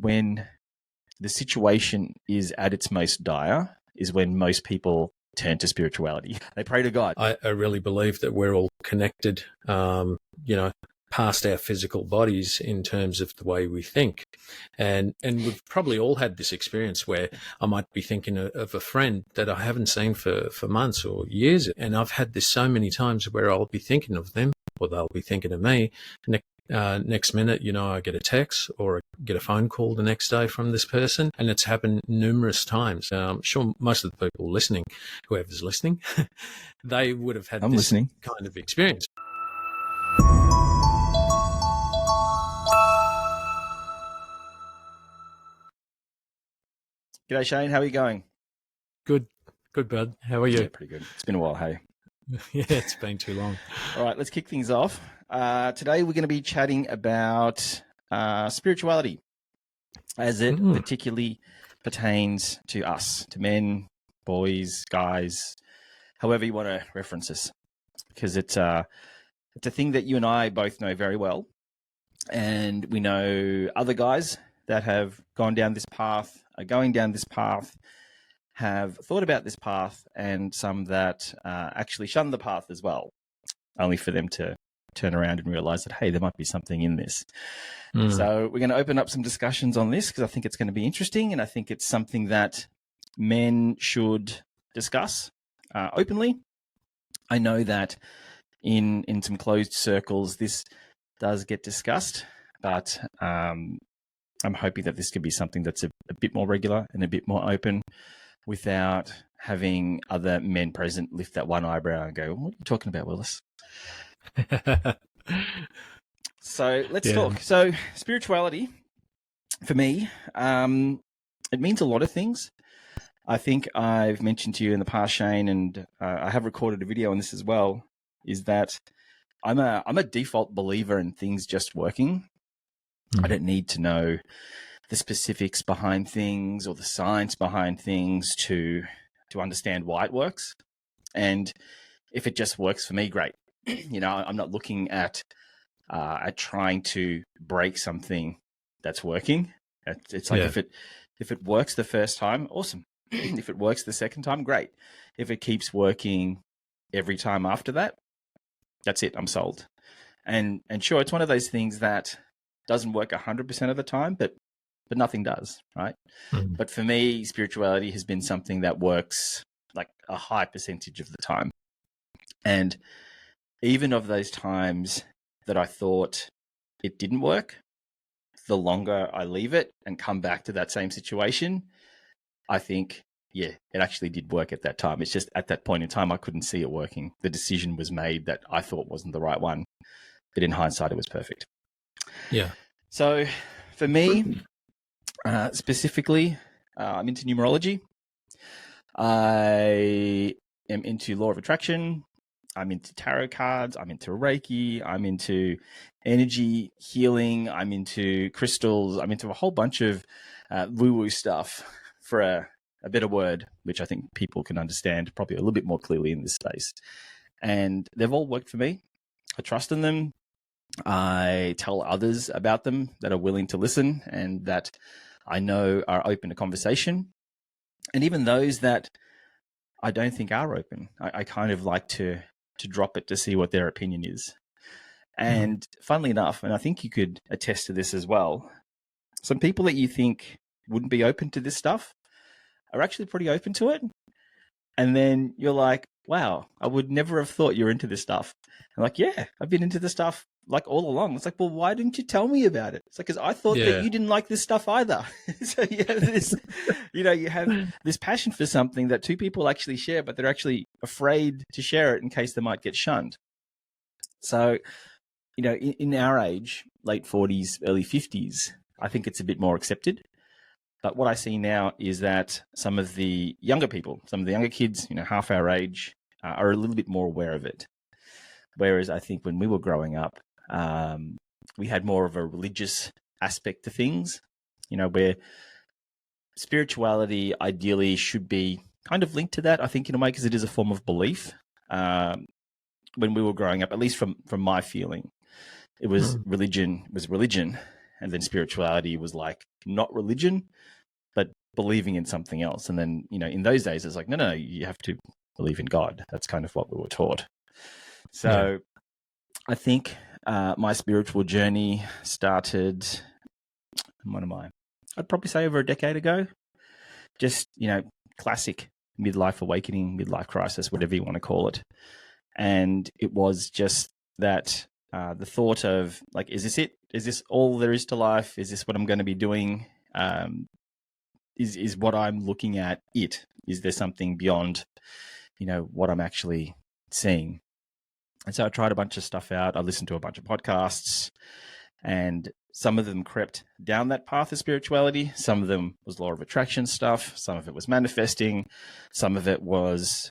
when the situation is at its most dire is when most people turn to spirituality. They pray to God. I really believe that we're all connected, past our physical bodies in terms of the way we think. And we've probably all had this experience where I might be thinking of a friend that I haven't seen for months or years. And I've had this so many times where I'll be thinking of them or they'll be thinking of me. Next minute, I get a text or get a phone call the next day from this person. And it's happened numerous times. I'm sure most of the people listening, whoever's listening, they would have had this kind of experience. G'day, Shane. How are you going? Good, bud. How are you? Yeah, pretty good. It's been a while, hey? Yeah, it's been too long. All right, let's kick things off. Today we're going to be chatting about spirituality as it particularly pertains to us, to men, boys, guys, however you want to reference this, because it's a thing that you and I both know very well, and we know other guys that have gone down this path, are going down this path, have thought about this path, and some that actually shun the path as well, only for them to turn around and realize that, hey, there might be something in this. So we're going to open up some discussions on this because I think it's going to be interesting, and I think it's something that men should discuss openly. I know that in some closed circles, this does get discussed, but I'm hoping that this could be something that's a bit more regular and a bit more open without having other men present lift that one eyebrow and go, what are you talking about, Willis? So let's talk. So spirituality, for me, it means a lot of things. I think I've mentioned to you in the past, Shane, and I have recorded a video on this as well, is that I'm a default believer in things just working. I don't need to know the specifics behind things or the science behind things to understand why it works. And if it just works for me, great. I'm not looking at trying to break something that's working. It's like if it works the first time, awesome. If it works the second time, great. If it keeps working every time after that, that's it. I'm sold. And sure, it's one of those things that doesn't work 100% of the time, but nothing does, right? But for me, spirituality has been something that works like a high percentage of the time. And even of those times that I thought it didn't work, the longer I leave it and come back to that same situation, I think, yeah, it actually did work at that time. It's just at that point in time, I couldn't see it working. The decision was made that I thought wasn't the right one, but in hindsight, it was perfect. Yeah. So for me, specifically, I'm into numerology. I am into law of attraction. I'm into tarot cards. I'm into Reiki. I'm into energy healing. I'm into crystals. I'm into a whole bunch of woo-woo stuff, for a better word, which I think people can understand probably a little bit more clearly in this space. And they've all worked for me. I trust in them. I tell others about them that are willing to listen and that I know are open to conversation. And even those that I don't think are open, I kind of like to drop it to see what their opinion is. And funnily enough, and I think you could attest to this as well, some people that you think wouldn't be open to this stuff are actually pretty open to it. And then you're like, wow, I would never have thought you're into this stuff. I'm like, yeah, I've been into this stuff like all along. It's like, well, why didn't you tell me about it? It's like, because I thought that you didn't like this stuff either. So you have this, you have this passion for something that two people actually share, but they're actually afraid to share it in case they might get shunned. So, in our age, late 40s, early 50s, I think it's a bit more accepted. But what I see now is that some of the younger people, some of the younger kids, half our age, are a little bit more aware of it. Whereas I think when we were growing up, we had more of a religious aspect to things, where spirituality ideally should be kind of linked to that, I think, in a way, because it is a form of belief. When we were growing up, at least from my feeling, it was religion, and then spirituality was like not religion, but believing in something else. And then, in those days, it's like, no, you have to believe in God. That's kind of what we were taught. So I think my spiritual journey started, what am I? I'd probably say over a decade ago. Just, classic midlife awakening, midlife crisis, whatever you want to call it. And it was just that the thought of like, is this it? Is this all there is to life? Is this what I'm going to be doing? Is what I'm looking at it? Is there something beyond, what I'm actually seeing? And so I tried a bunch of stuff out. I listened to a bunch of podcasts, and some of them crept down that path of spirituality. Some of them was law of attraction stuff. Some of it was manifesting. Some of it was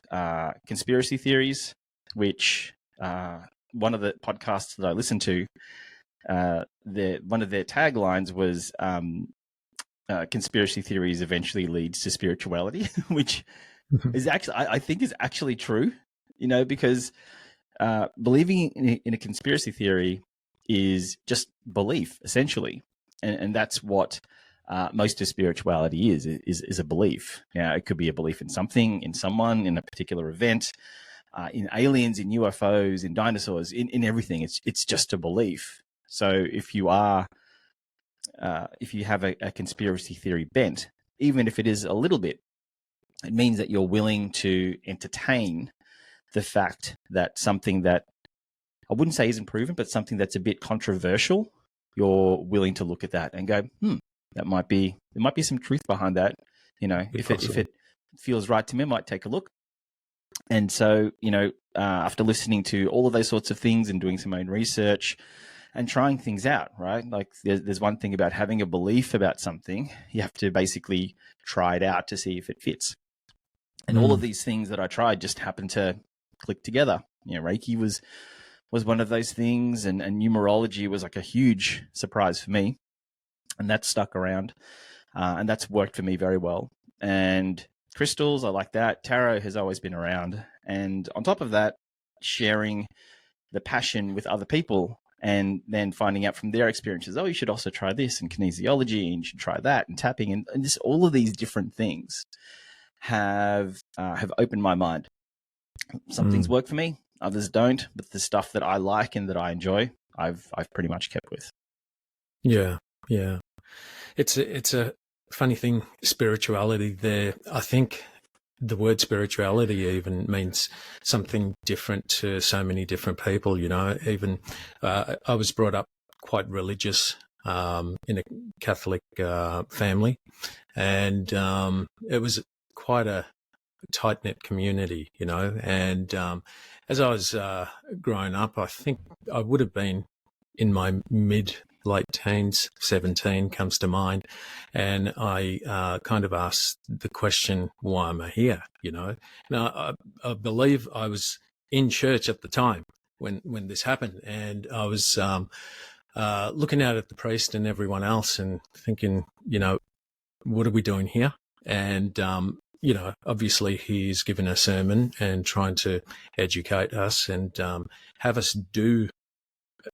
conspiracy theories, which one of the podcasts that I listened to, one of their taglines was conspiracy theories eventually leads to spirituality, which is actually, I think is actually true, because believing in a conspiracy theory is just belief, essentially. And that's what most of spirituality is a belief. It could be a belief in something, in someone, in a particular event, in aliens, in UFOs, in dinosaurs, in everything. It's just a belief. So if you have a conspiracy theory bent, even if it is a little bit, it means that you're willing to entertain the fact that something that I wouldn't say isn't proven, but something that's a bit controversial, you're willing to look at that and go, there might be some truth behind that. If it feels right to me, I might take a look. And so, after listening to all of those sorts of things and doing some own research and trying things out, right? Like there's one thing about having a belief about something. You have to basically try it out to see if it fits. And all of these things that I tried just happened to click together. Reiki was one of those things, and numerology was like a huge surprise for me. And that stuck around, and that's worked for me very well. And crystals, I like that. Tarot has always been around. And on top of that, sharing the passion with other people and then finding out from their experiences, you should also try this, and kinesiology, and you should try that, and tapping, and just all of these different things have opened my mind. Some things work for me, others don't, but the stuff that I like and that I enjoy, I've pretty much kept with. Yeah. It's a funny thing, spirituality there. I think the word spirituality even means something different to so many different people, Even I was brought up quite religious in a Catholic family, and it was quite a tight-knit community, and as I was growing up, I think I would have been in my late teens, 17 comes to mind, and I kind of asked the question, why am I here, Now, I believe I was in church at the time when this happened, and I was looking out at the priest and everyone else and thinking, what are we doing here? And obviously he's given a sermon and trying to educate us and have us do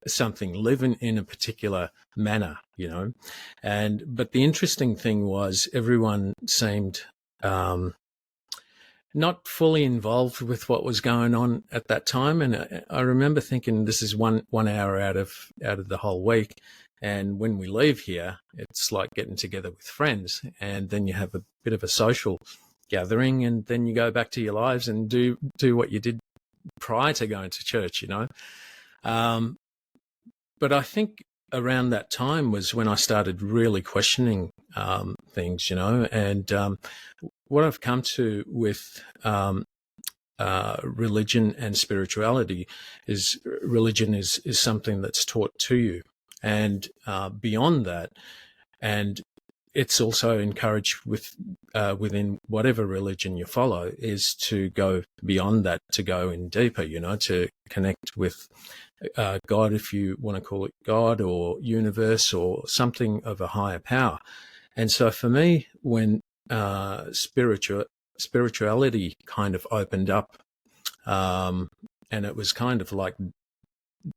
something, live in a particular manner, but the interesting thing was everyone seemed not fully involved with what was going on at that time. And I remember thinking, this is one hour out of the whole week. And when we leave here, it's like getting together with friends, and then you have a bit of a social gathering, and then you go back to your lives and do what you did prior to going to church, But I think around that time was when I started really questioning things, and what I've come to with religion and spirituality is religion is something that's taught to you, and beyond that, and it's also encouraged within whatever religion you follow, is to go beyond that, to go in deeper, to connect with God, if you want to call it God or universe or something of a higher power. And so for me, when spirituality kind of opened up, and it was kind of like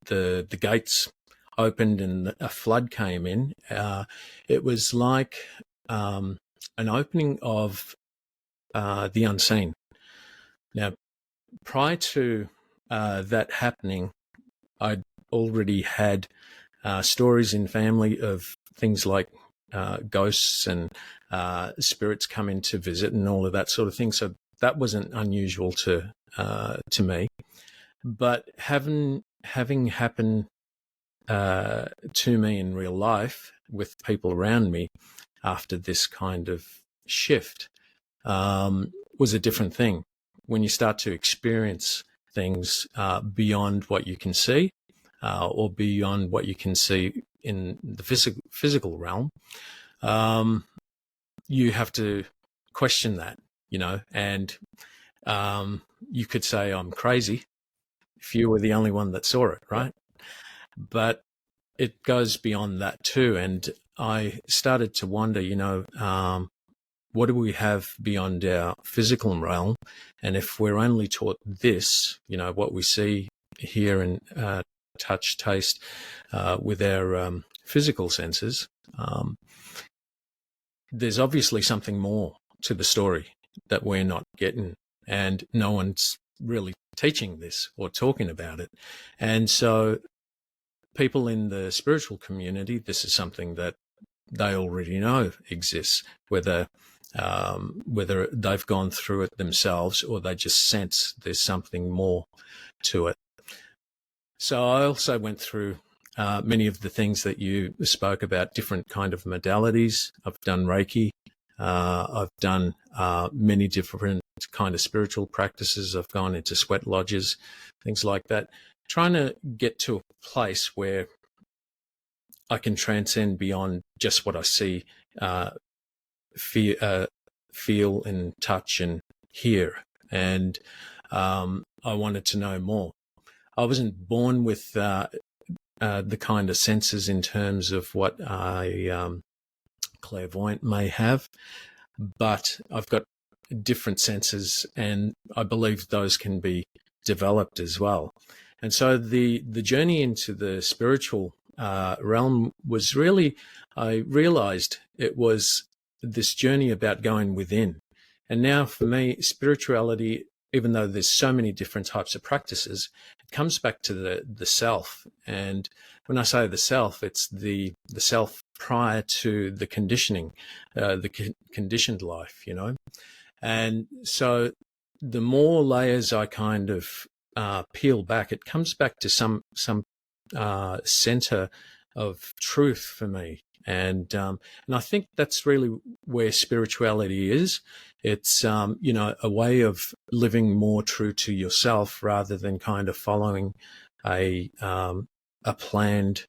the gates opened and a flood came in, it was like an opening of the unseen. Now, prior to that happening, I'd already had stories in family of things like ghosts and spirits come in to visit and all of that sort of thing. So that wasn't unusual to me. But having happened to me in real life with people around me after this kind of shift was a different thing. When you start to experience things beyond what you can see or beyond what you can see in the physical realm, you have to question that, and you could say I'm crazy if you were the only one that saw it, right? But it goes beyond that too. And I started to wonder, what do we have beyond our physical realm? And if we're only taught this, what we see, hear, and touch, taste with our physical senses, there's obviously something more to the story that we're not getting, and no one's really teaching this or talking about it. And so people in the spiritual community, this is something that they already know exists, whether they've gone through it themselves or they just sense there's something more to it. So I also went through many of the things that you spoke about, different kind of modalities. I've done Reiki. I've done many different kind of spiritual practices. I've gone into sweat lodges, things like that, trying to get to a place where I can transcend beyond just what I see, feel and touch and hear. And I wanted to know more. I wasn't born with the kind of senses in terms of what a clairvoyant may have, but I've got different senses, and I believe those can be developed as well. And so the journey into the spiritual realm was really, I realized it was this journey about going within. And now for me, spirituality, even though there's so many different types of practices, it comes back to the self. And when I say the self, it's the self prior to the conditioning, conditioned life, And so the more layers I kind of peel back, it comes back to some center of truth for me. And I think that's really where spirituality is. It's, a way of living more true to yourself rather than kind of following a planned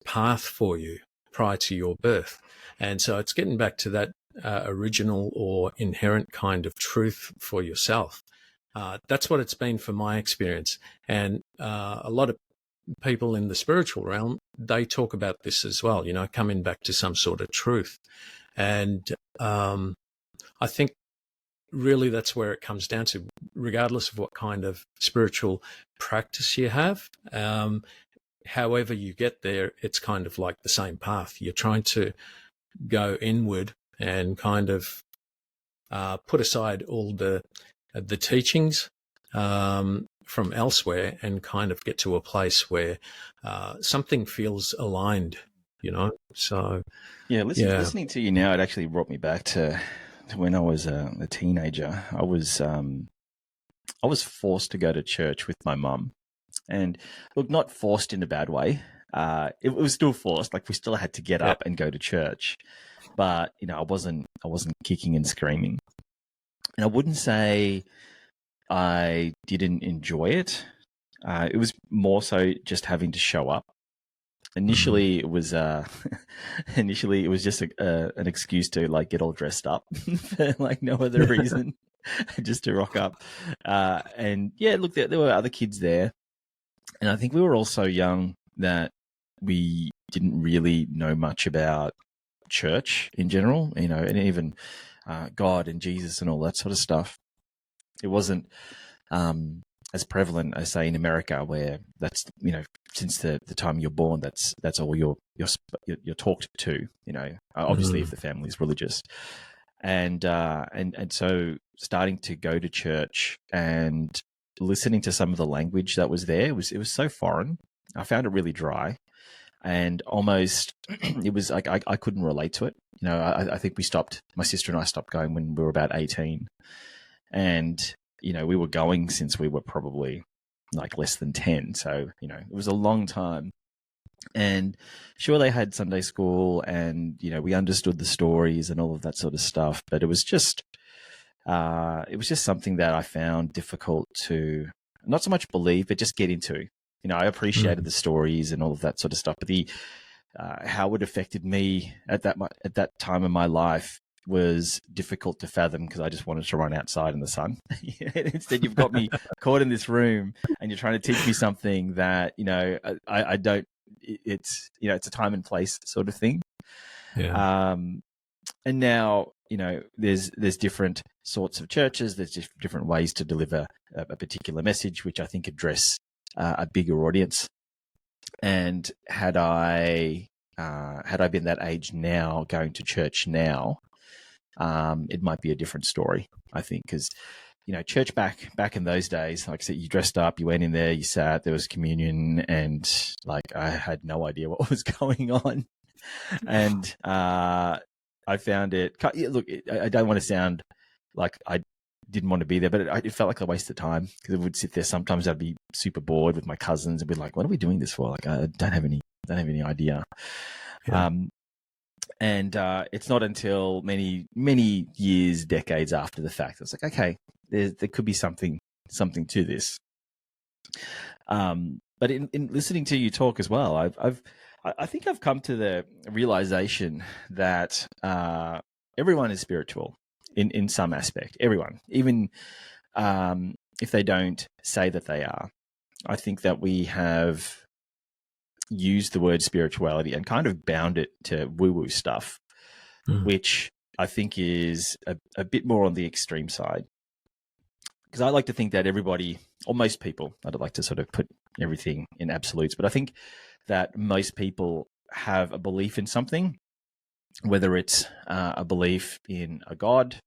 path for you prior to your birth. And so it's getting back to that original or inherent kind of truth for yourself. That's what it's been for my experience. And a lot of people in the spiritual realm, they talk about this as well, coming back to some sort of truth. And I think really that's where it comes down to, regardless of what kind of spiritual practice you have. However you get there, it's kind of like the same path. You're trying to go inward and kind of put aside all the teachings from elsewhere and kind of get to a place where something feels aligned, So listening to you now, it actually brought me back to when I was a teenager. I was forced to go to church with my mum, and look, not forced in a bad way. It was still forced. Like, we still had to get up and go to church, but I wasn't kicking and screaming. And I wouldn't say I didn't enjoy it. It was more so just having to show up. Initially, it was just an excuse to like get all dressed up for like no other reason, just to rock up. And yeah, look, there were other kids there, and I think we were all so young that we didn't really know much about church in general, and even God and Jesus and all that sort of stuff. It wasn't as prevalent as say in America, where that's, since the time you're born, that's all you're talked to. Obviously if the family is religious, and so starting to go to church and listening to some of the language that was there, it was so foreign. I found it really dry, and almost it was like I couldn't relate to it. I think my sister and I stopped going when we were about 18, and we were going since we were probably like less than 10. So it was a long time. And sure, they had Sunday school, and we understood the stories and all of that sort of stuff, but it was just something that I found difficult to not so much believe, but just get into. I appreciated the stories and all of that sort of stuff, but how it affected me at that time in my life was difficult to fathom, because I just wanted to run outside in the sun. Instead, you've got me caught in this room, and you're trying to teach me something that I don't. It's it's a time and place sort of thing. Yeah. And now there's different sorts of churches. There's just different ways to deliver a particular message, which I think address a bigger audience. And had I been that age now, going to church now, it might be a different story, I think, because church back in those days, like I said, you dressed up, you went in there, you sat, there was communion, and like I had no idea what was going on. And I found it. Look, I don't want to sound like I didn't want to be there, but it felt like a waste of time, because I would sit there. Sometimes I'd be super bored with my cousins and be like, "What are we doing this for?" Like, I don't have any idea. Yeah. And it's not until many years, decades after the fact, I was like, okay, there could be something to this. But in listening to you talk as well, I think I've come to the realization that everyone is spiritual in some aspect. Everyone, even if they don't say that they are. I think that we have used the word spirituality and kind of bound it to woo-woo stuff, which I think is a bit more on the extreme side. Because I like to think that everybody, or most people, I don't like to sort of put everything in absolutes, but I think that most people have a belief in something, whether it's a belief in a God,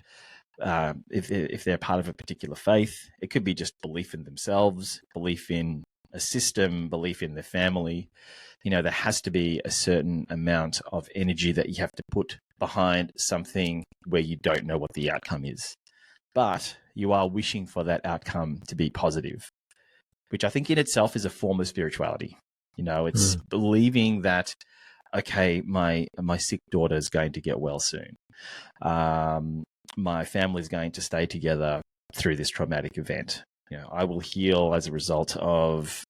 if they're part of a particular faith. It could be just belief in themselves, belief in a system, belief in their family. There has to be a certain amount of energy that you have to put behind something where you don't know what the outcome is, but you are wishing for that outcome to be positive, which I think in itself is a form of spirituality. It's believing that, okay, my sick daughter is going to get well soon. My family is going to stay together through this traumatic event. I will heal as a result of,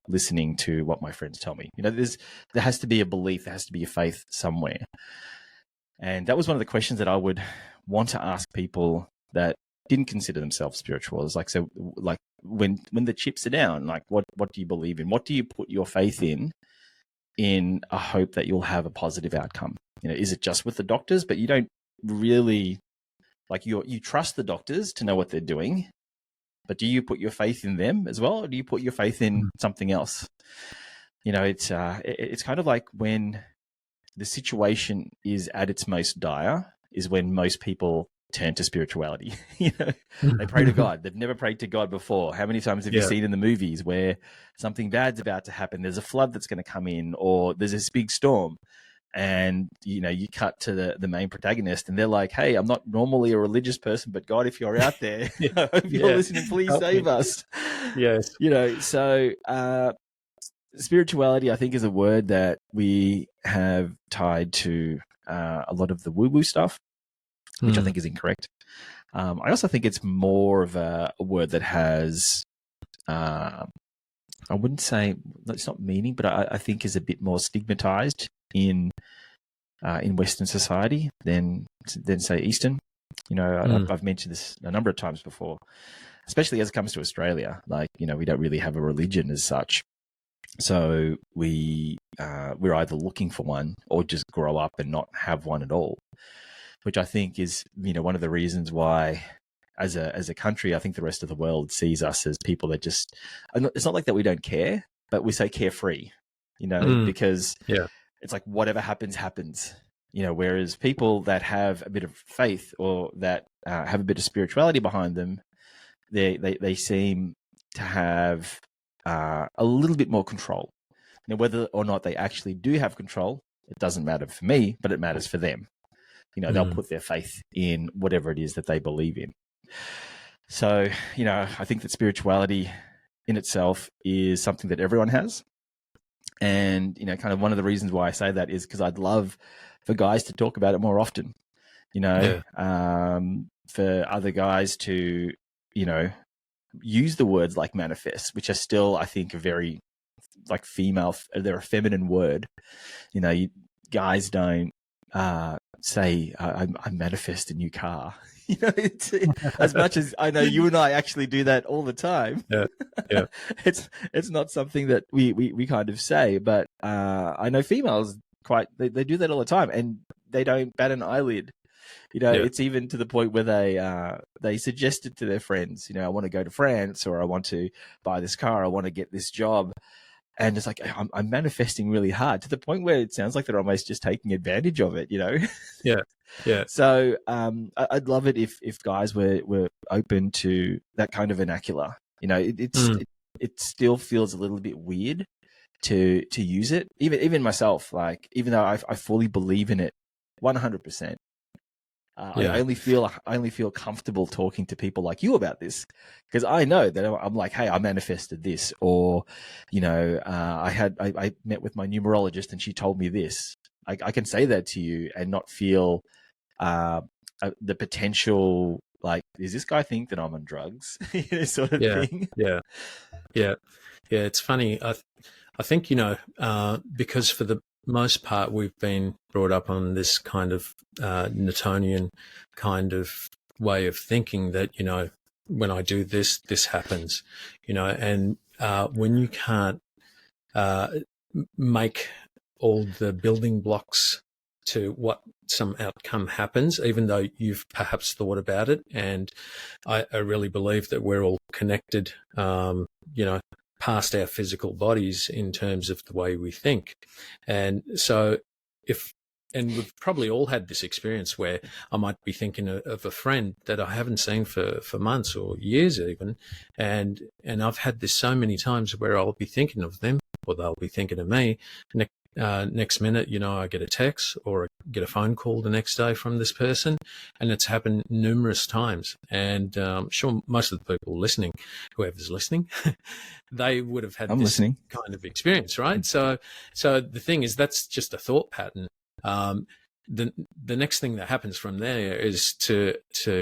listening to what my friends tell me. There has to be a belief, there has to be a faith somewhere. And that was one of the questions that I would want to ask people that didn't consider themselves spiritual. It's like, so like when the chips are down, like what do you believe in? What do you put your faith in a hope that you'll have a positive outcome? Is it just with the doctors, but you don't really, like, you trust the doctors to know what they're doing, but do you put your faith in them as well, or do you put your faith in something else? It's kind of like when the situation is at its most dire is when most people turn to spirituality. They pray to God. They've never prayed to God before. How many times have you seen in the movies where something bad's about to happen? There's a flood that's going to come in, or there's this big storm, and you cut to the main protagonist, and they're like, "Hey, I'm not normally a religious person, but God, if you're out there, I hope you're listening. Please help save us." Yes. So spirituality, I think, is a word that we have tied to a lot of the woo-woo stuff, which I think is incorrect. I also think it's more of a word that has, I wouldn't say, it's not meaning, but I think is a bit more stigmatized in Western society than say Eastern. I've mentioned this a number of times before, especially as it comes to Australia. Like, we don't really have a religion as such. So we're either looking for one or just grow up and not have one at all, which I think is, one of the reasons why as a country, I think the rest of the world sees us as people that just, it's not like that we don't care, but we say carefree, because Yeah. it's like whatever happens, happens. Whereas people that have a bit of faith or that have a bit of spirituality behind them, they seem to have a little bit more control. Now, whether or not they actually do have control, it doesn't matter for me, but it matters for them. They'll put their faith in whatever it is that they believe in. So, I think that spirituality in itself is something that everyone has. And, kind of one of the reasons why I say that is because I'd love for guys to talk about it more often, for other guys to, use the words like manifest, which are still, I think, a very like female, they're a feminine word. Guys don't say, I manifest a new car. It's, as much as I know you and I actually do that all the time. Yeah. It's not something that we kind of say, but I know females they do that all the time, and they don't bat an eyelid. It's even to the point where they suggest it to their friends. I want to go to France, or I want to buy this car, I want to get this job. And it's like, I'm manifesting really hard, to the point where it sounds like they're almost just taking advantage of it, Yeah. So I'd love it if guys were open to that kind of vernacular. It still feels a little bit weird to use it. Even myself, like, even though I fully believe in it 100%. I only feel comfortable talking to people like you about this, because I know that I'm like, hey, I manifested this, or I met with my numerologist and she told me this. I can say that to you and not feel the potential, like, does this guy think that I'm on drugs? Sort of thing. Yeah. It's funny. I think, because for the most part we've been brought up on this kind of Newtonian kind of way of thinking that, when I do this, this happens, and when you can't make all the building blocks to what some outcome happens, even though you've perhaps thought about it. And I really believe that we're all connected, past our physical bodies in terms of the way we think. And so and we've probably all had this experience where I might be thinking of a friend that I haven't seen for months or years even. And I've had this so many times where I'll be thinking of them, or they'll be thinking of me. Next minute, I get a text or get a phone call the next day from this person, and it's happened numerous times. And I'm sure most of the people listening, whoever's listening, they would have had this kind of experience, right? So the thing is, that's just a thought pattern. The next thing that happens from there is to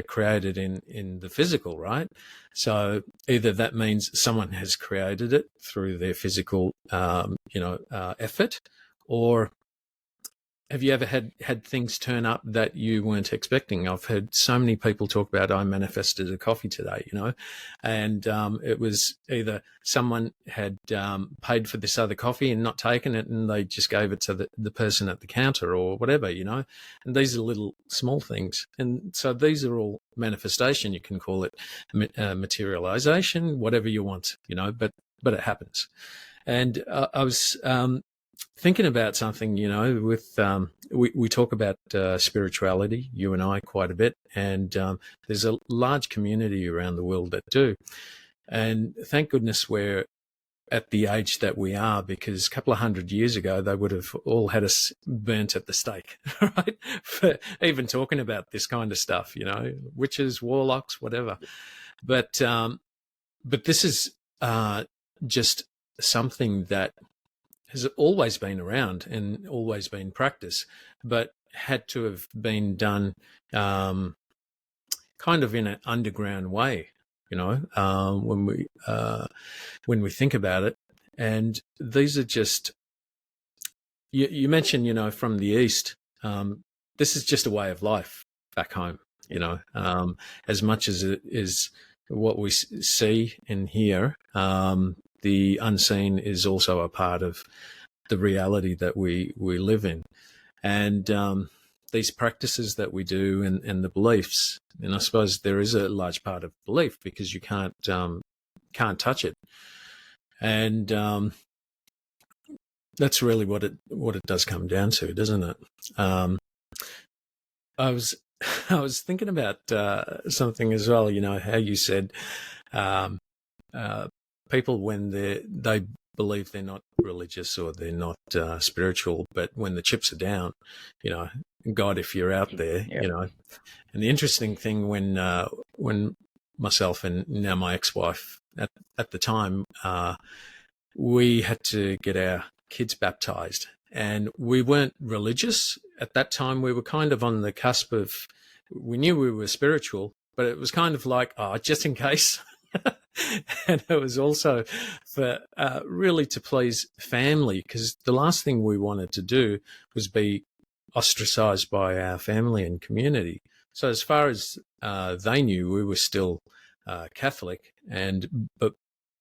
create it in the physical, right? So either that means someone has created it through their physical, effort, or have you ever had things turn up that you weren't expecting? I've heard so many people talk about, I manifested a coffee today, and it was either someone had paid for this other coffee and not taken it, and they just gave it to the person at the counter or whatever, and these are little small things. And so these are all manifestation. You can call it materialization, whatever you want, but it happens. And I was thinking about something, with we talk about spirituality, you and I, quite a bit, and there's a large community around the world that do. And thank goodness we're at the age that we are, because a couple of 100 years ago, they would have all had us burnt at the stake, right? For even talking about this kind of stuff, witches, warlocks, whatever. But this is just something that has always been around and always been practiced, but had to have been done kind of in an underground way, when we think about it. And these are just, you mentioned, from the East, this is just a way of life back home, as much as it is what we see and hear. The unseen is also a part of the reality that we live in. And these practices that we do and the beliefs, and I suppose there is a large part of belief because you can't touch it, and that's really what it does come down to, doesn't it? I was I was thinking about something as well. You know how you said people, when they believe they're not religious or they're not spiritual, but when the chips are down, you know, God, if you're out there, Yep. you know. And the interesting thing, when myself and now my ex-wife at the time, we had to get our kids baptized, and we weren't religious at that time. We were kind of on the cusp of, we knew we were spiritual, but it was kind of like, oh, just in case. And it was also for really to please family, because the last thing we wanted to do was be ostracized by our family and community. So as far as they knew, we were still Catholic, but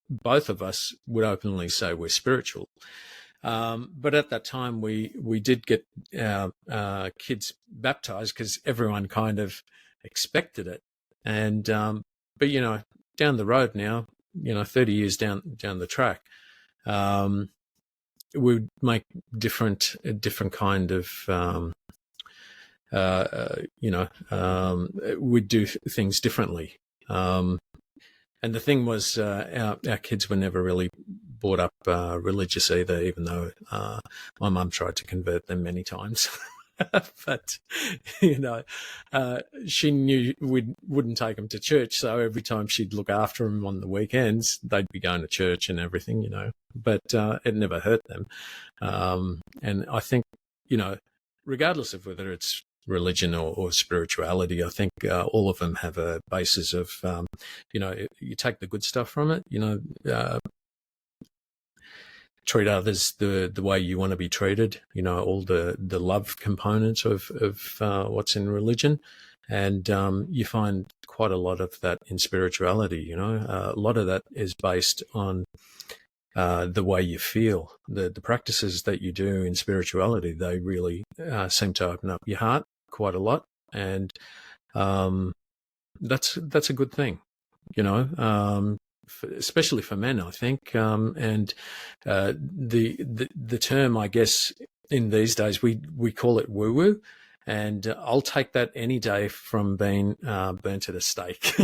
both of us would openly say we're spiritual. But at that time, we did get our kids baptized because everyone kind of expected it. And but you know, down the road now, you know, 30 years down the track, we would make different kind of we'd do things differently. And the thing was, our kids were never really brought up religious either, even though my mum tried to convert them many times. But, you know, she knew we wouldn't take them to church. So every time she'd look after them on the weekends, they'd be going to church and everything, you know. But it never hurt them. And I think, you know, regardless of whether it's religion or spirituality, I think all of them have a basis of, you know, you take the good stuff from it, you know, treat others the way you want to be treated, you know, all the love components of what's in religion. And you find quite a lot of that in spirituality, you know. A lot of that is based on the way you feel. The practices that you do in spirituality, they really seem to open up your heart quite a lot. And that's a good thing, you know. Especially for men, I think, and the term, I guess, in these days we call it woo woo, and I'll take that any day from being burnt at a stake.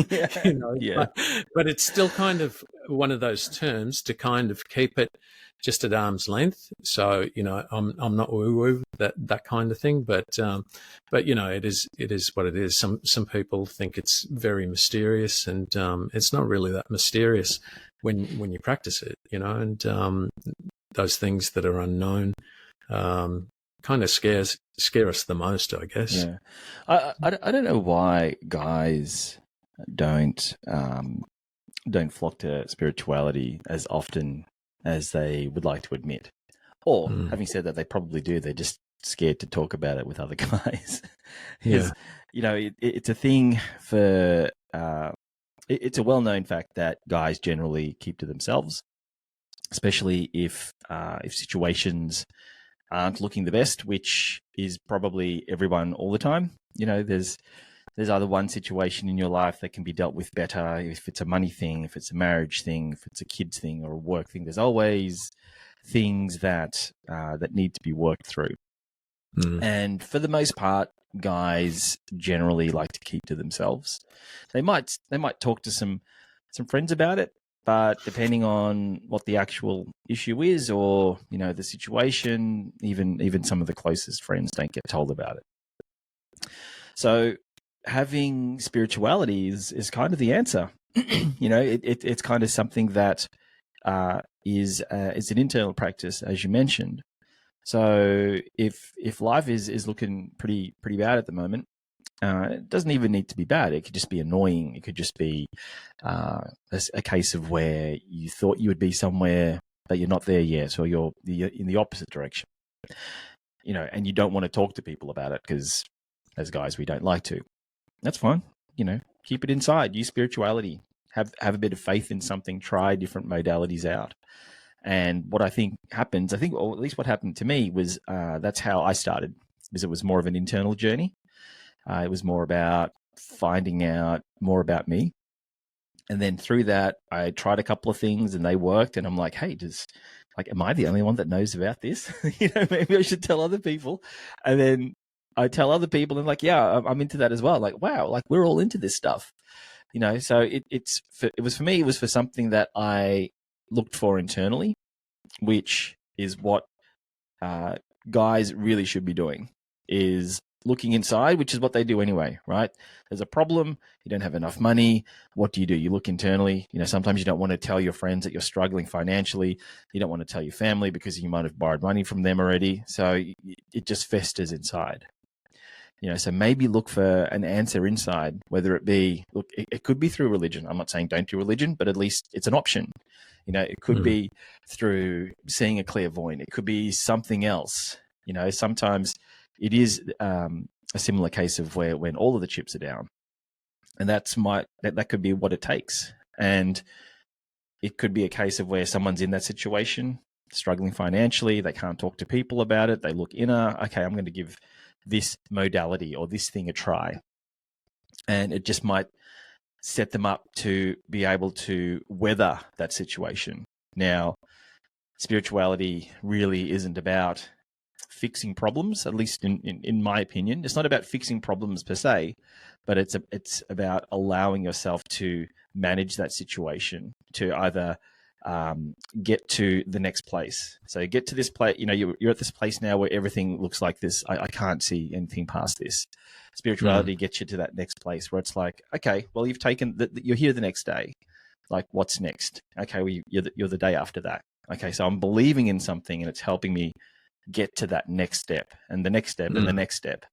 You know, Yeah. But it's still kind of one of those terms to kind of keep it just at arm's length. So, you know, I'm not woo woo, that kind of thing, but you know, it is what it is. Some people think it's very mysterious, and it's not really that mysterious when you practice it, you know. And those things that are unknown kind of scare us the most, I guess. Yeah, I don't know why guys don't flock to spirituality as often as they would like to admit. Or, having said that, they probably do. They're just scared to talk about it with other guys. Because, you know, it's a thing for... it's a well-known fact that guys generally keep to themselves, especially if situations aren't looking the best, which is probably everyone all the time. You know, there's either one situation in your life that can be dealt with better, if it's a money thing, if it's a marriage thing, if it's a kids thing or a work thing. There's always things that need to be worked through. And for the most part, guys generally like to keep to themselves. They might talk to some friends about it, but depending on what the actual issue is, or, you know, the situation, even some of the closest friends don't get told about it. So having spirituality is kind of the answer. You know, it's kind of something that is an internal practice, as you mentioned. So if life is looking pretty bad at the moment, it doesn't even need to be bad. It could just be annoying. It could just be a case of where you thought you would be somewhere, but you're not there yet, or you're in the opposite direction. You know, and you don't want to talk to people about it because, as guys, we don't like to. That's fine. You know, keep it inside. Use spirituality. Have a bit of faith in something. Try different modalities out. And what I think happens, or at least what happened to me, was that's how I started because it was more of an internal journey. It was more about finding out more about me. And then through that, I tried a couple of things and they worked. And I'm like, hey, am I the only one that knows about this? Maybe I should tell other people. And then I tell other people and like, yeah, I'm into that as well. Like, wow, like we're all into this stuff, So it was for something that I looked for internally, which is what guys really should be doing, is looking inside, which is what they do anyway, right? There's a problem, you don't have enough money. What do? You look internally. Sometimes you don't want to tell your friends that you're struggling financially. You don't want to tell your family because you might have borrowed money from them already. So it just festers inside. So maybe look for an answer inside, whether it be, look, it could be through religion. I'm not saying don't do religion, but at least it's an option. It could be through seeing a clairvoyant. It could be something else. Sometimes it is a similar case of when all of the chips are down, and that could be what it takes. And it could be a case of where someone's in that situation, struggling financially. They can't talk to people about it. They look inner. Okay, I'm going to give this modality or this thing a try. And it just might set them up to be able to weather that situation. Now, spirituality really isn't about fixing problems, at least in my opinion. It's not about fixing problems per se, but it's about allowing yourself to manage that situation to either get to the next place. So get to this place, you're at this place now where everything looks like this. I can't see anything past this. Spirituality gets you to that next place where it's like, okay, well, you've you're here the next day. Like, what's next? Okay, well, you're the day after that. Okay, so I'm believing in something and it's helping me get to that next step and the next step and the next step,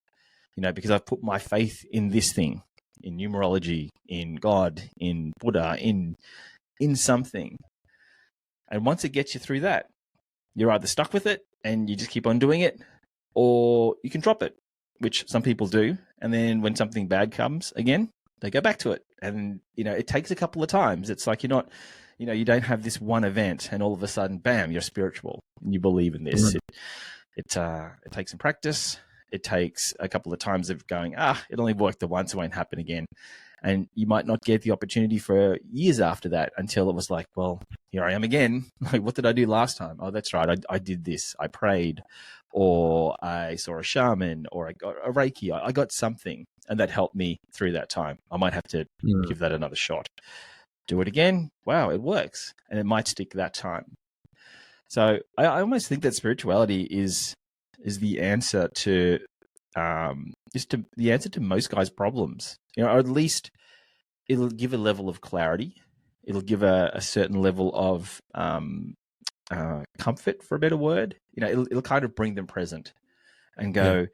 because I've put my faith in this thing, in numerology, in God, in Buddha, in something. And once it gets you through that, you're either stuck with it and you just keep on doing it, or you can drop it, which some people do. And then when something bad comes again, they go back to it. And, it takes a couple of times. It's like you're not, you don't have this one event and all of a sudden, bam, you're spiritual and you believe in this. It takes some practice. It takes a couple of times of going, it only worked the once, it won't happen again. And you might not get the opportunity for years after that until it was like, well, here I am again. Like, what did I do last time? Oh, that's right. I did this. I prayed, or I saw a shaman, or I got a Reiki. I got something, and that helped me through that time. I might have to give that another shot. Do it again. Wow, it works. And it might stick that time. So I almost think that spirituality is the answer to the answer to most guys' problems, or at least it'll give a level of clarity. It'll give a certain level of comfort, for a better word. It'll kind of bring them present and go,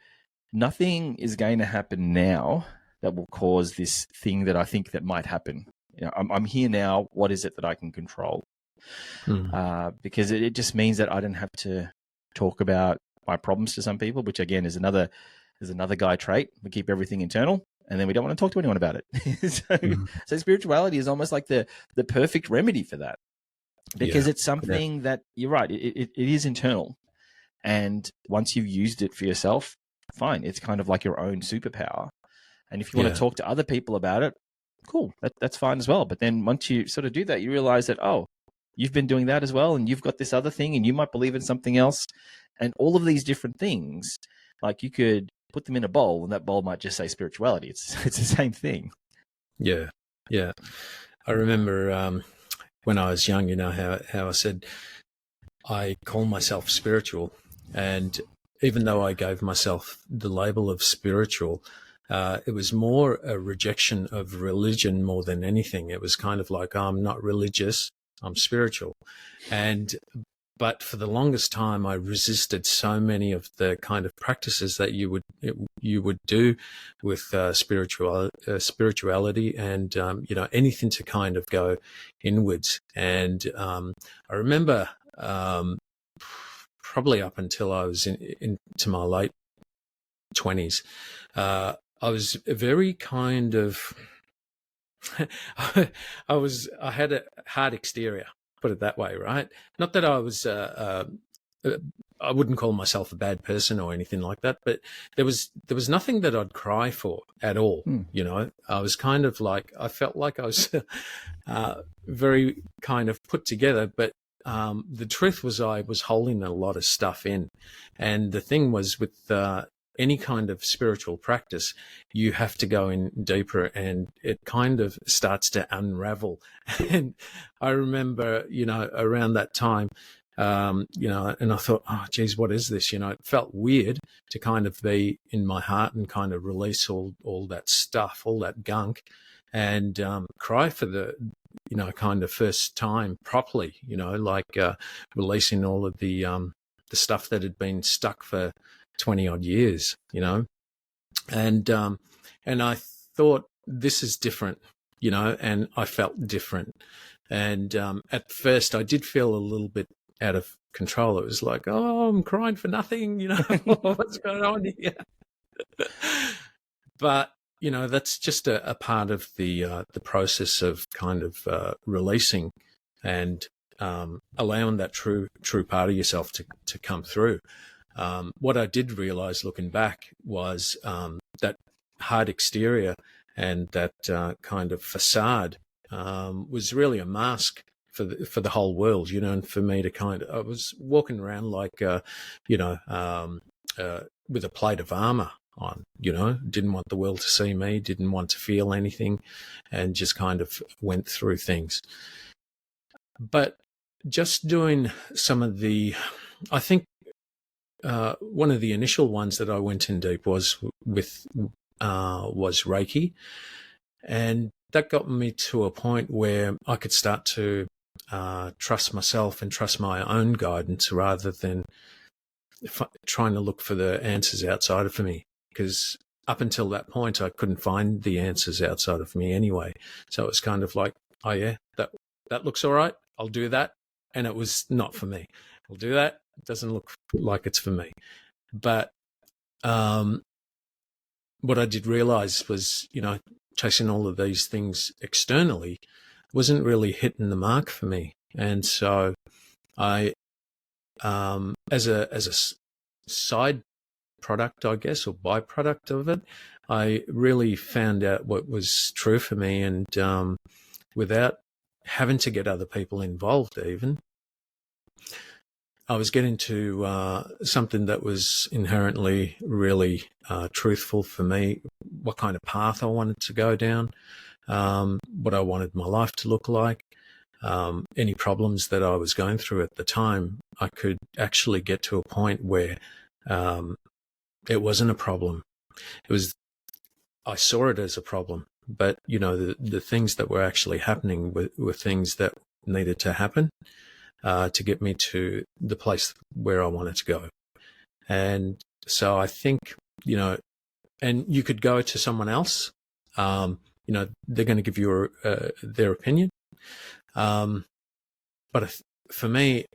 nothing is going to happen now that will cause this thing that I think that might happen. I'm here now. What is it that I can control? Because it just means that I don't have to talk about my problems to some people, which again is another guy trait. We keep everything internal, and then we don't want to talk to anyone about it. So spirituality is almost like the perfect remedy for that, because it's something that, you're right, it is internal. And once you've used it for yourself, fine. It's kind of like your own superpower. And if you want to talk to other people about it, cool, that's fine as well. But then once you sort of do that, you realize that, you've been doing that as well, and you've got this other thing, and you might believe in something else. And all of these different things, like, you could put them in a bowl, and that bowl might just say spirituality. It's the same thing. Yeah. I remember when I was young, how I said I call myself spiritual, and even though I gave myself the label of spiritual, it was more a rejection of religion more than anything. It was kind of like, I'm not religious, I'm spiritual. But for the longest time, I resisted so many of the kind of practices that you would do with spirituality, and anything to kind of go inwards. And I remember probably up until I was into my late 20s, I was very kind of I had a hard exterior, put it that way, right? Not that I was I wouldn't call myself a bad person or anything like that, but there was nothing that I'd cry for at all. You know, I was kind of like, I felt like I was very kind of put together, but the truth was I was holding a lot of stuff in. And the thing was with any kind of spiritual practice, you have to go in deeper and it kind of starts to unravel. And I remember, you know, around that time, you know, and I thought, oh, geez, what is this? You know, it felt weird to kind of be in my heart and kind of release all that stuff, all that gunk, and cry for the, you know, kind of first time properly, you know, like releasing all of the stuff that had been stuck for 20 odd years, you know, and I thought this is different, you know, and I felt different. And at first I did feel a little bit out of control. It was like, oh, I'm crying for nothing, you know, what's going on here? But, you know, that's just a part of the process of kind of releasing and allowing that true part of yourself to come through. What I did realize looking back was that hard exterior and that kind of facade was really a mask for the whole world, you know, and for me to kind of, I was walking around like, you know, with a plate of armor on, you know, didn't want the world to see me, didn't want to feel anything, and just kind of went through things. But just doing some of the, I think one of the initial ones that I went in deep was with was Reiki, and that got me to a point where I could start to trust myself and trust my own guidance rather than trying to look for the answers outside of me. Because up until that point, I couldn't find the answers outside of me anyway. So it was kind of like, oh yeah, that looks all right. I'll do that. And it was not for me. I'll do that. It doesn't look like it's for me. But what I did realize was, you know, chasing all of these things externally wasn't really hitting the mark for me. And so I, as a side product, I guess, or byproduct of it, I really found out what was true for me, and without having to get other people involved even, I was getting to something that was inherently really truthful for me, what kind of path I wanted to go down, what I wanted my life to look like. Any problems that I was going through at the time, I could actually get to a point where it wasn't a problem. It was, I saw it as a problem, but you know, the things that were actually happening were things that needed to happen to get me to the place where I wanted to go. And so I think, you know, and you could go to someone else, you know, they're going to give you their opinion. But for me,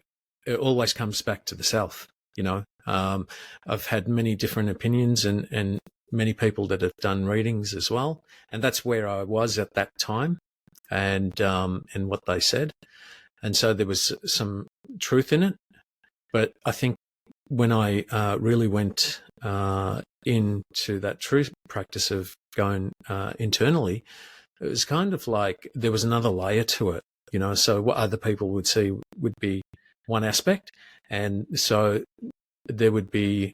it always comes back to the self, you know. I've had many different opinions and many people that have done readings as well. And that's where I was at that time and what they said. And so there was some truth in it. But I think when I really went into that true practice of going internally, it was kind of like there was another layer to it, you know. So what other people would see would be one aspect. And so there would be,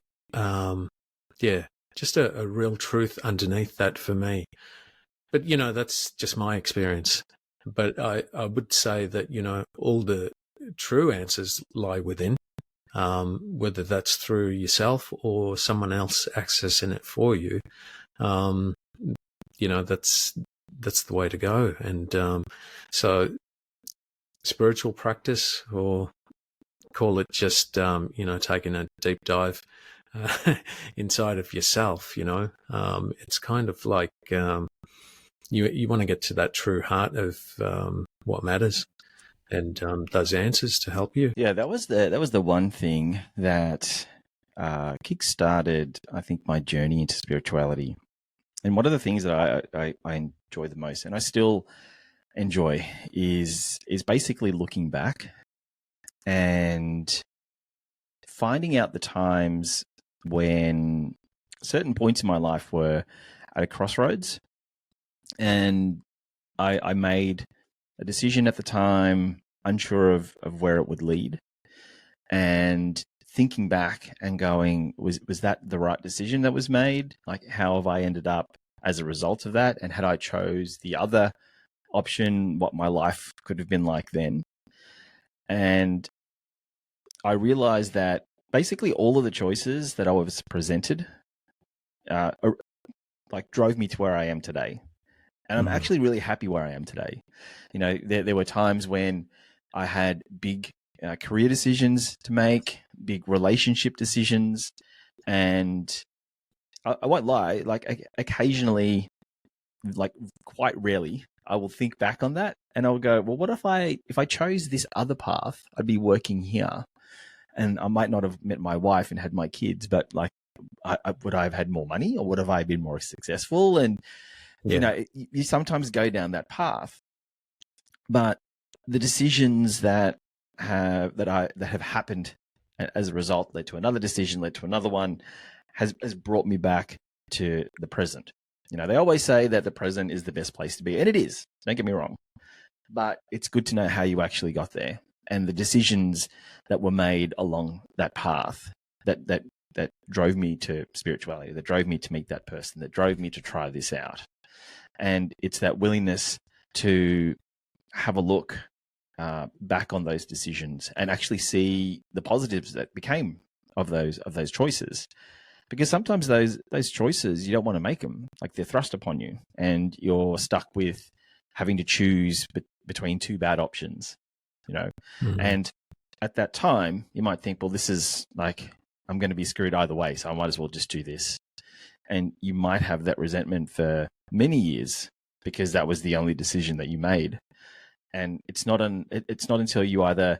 just a real truth underneath that for me. But, you know, that's just my experience. But I would say that, you know, all the true answers lie within, whether that's through yourself or someone else accessing it for you. You know, that's the way to go. And so spiritual practice, or call it just, you know, taking a deep dive inside of yourself, you know, it's kind of like you want to get to that true heart of what matters, and those answers to help you. Yeah, that was the one thing that kick-started, I think, my journey into spirituality. And one of the things that I enjoy the most, and I still enjoy, is basically looking back and finding out the times when certain points in my life were at a crossroads, and I made a decision at the time, unsure of where it would lead, and thinking back and going, was that the right decision that was made? Like, how have I ended up as a result of that? And had I chose the other option, what my life could have been like then? And I realized that basically all of the choices that I was presented drove me to where I am today. And I'm actually really happy where I am today. You know, there were times when I had big career decisions to make, big relationship decisions. And I won't lie, like occasionally, like quite rarely, I will think back on that and I'll go, well, what if I chose this other path, I'd be working here and I might not have met my wife and had my kids, but like, would I have had more money or would have I been more successful? And you know, you sometimes go down that path, but the decisions that have happened as a result led to another decision, led to another one, has brought me back to the present. You know, they always say that the present is the best place to be, and it is. Don't get me wrong, but it's good to know how you actually got there and the decisions that were made along that path that drove me to spirituality, that drove me to meet that person, that drove me to try this out. And it's that willingness to have a look back on those decisions and actually see the positives that became of those choices. Because sometimes those choices, you don't want to make them. Like, they're thrust upon you and you're stuck with having to choose between two bad options, you know. And at that time, you might think, well, this is like, I'm going to be screwed either way, so I might as well just do this. And you might have that resentment for many years because that was the only decision that you made. And it's not until you either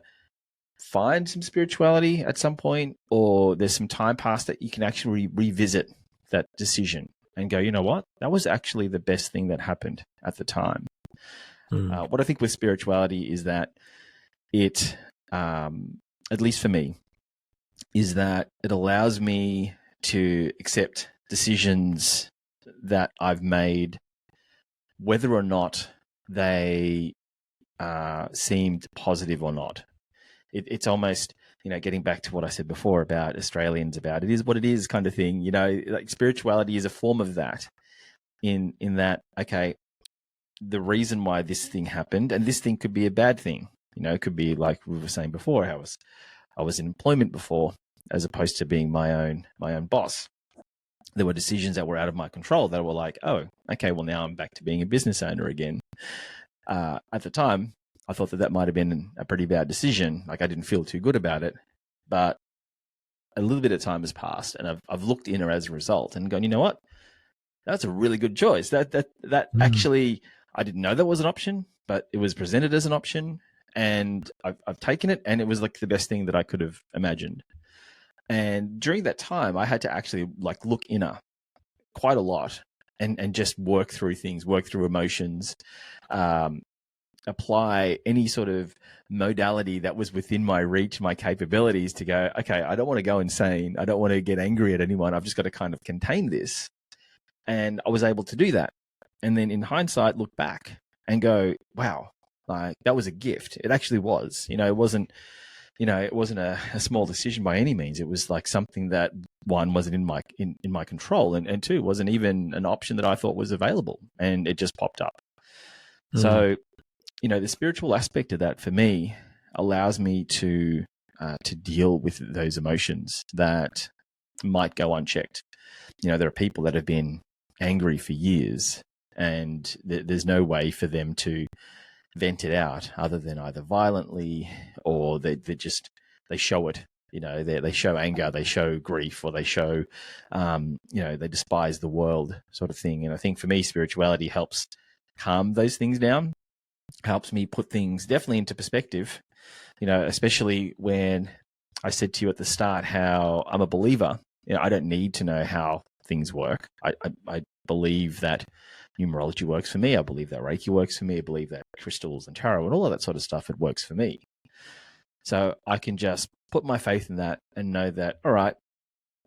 find some spirituality at some point or there's some time past that you can actually revisit that decision and go, you know what, that was actually the best thing that happened at the time. What I think with spirituality is that it, at least for me, is that it allows me to accept decisions that I've made, whether or not they seemed positive or not. It's almost, you know, getting back to what I said before about Australians, about it is what it is kind of thing. You know, like spirituality is a form of that in that, okay, the reason why this thing happened, and this thing could be a bad thing, you know, it could be like we were saying before, I was in employment before as opposed to being my own boss. There were decisions that were out of my control that were like, oh, okay, well, now I'm back to being a business owner again. At the time, I thought that might have been a pretty bad decision. Like, I didn't feel too good about it, but a little bit of time has passed and I've looked inner as a result and gone, you know what? That's a really good choice. That actually, I didn't know that was an option, but it was presented as an option and I've taken it and it was like the best thing that I could have imagined. And during that time, I had to actually like look inner quite a lot and just work through things, work through emotions, apply any sort of modality that was within my reach, my capabilities to go, okay, I don't want to go insane. I don't want to get angry at anyone. I've just got to kind of contain this. And I was able to do that. And then in hindsight, look back and go, wow, like that was a gift. It actually was, it wasn't a small decision by any means. It was like something that one wasn't in my control. And two, wasn't even an option that I thought was available and it just popped up. So, the spiritual aspect of that for me allows me to deal with those emotions that might go unchecked. There are people that have been angry for years and there's no way for them to vent it out other than either violently or they show it. They show anger, they show grief, or they show, they despise the world sort of thing. And I think for me, spirituality helps calm those things down, helps me put things definitely into perspective, especially when I said to you at the start how I'm a believer. I don't need to know how things work. I believe that numerology works for me. I believe that Reiki works for me. I believe that crystals and tarot and all of that sort of stuff, it works for me. So I can just put my faith in that and know that, all right,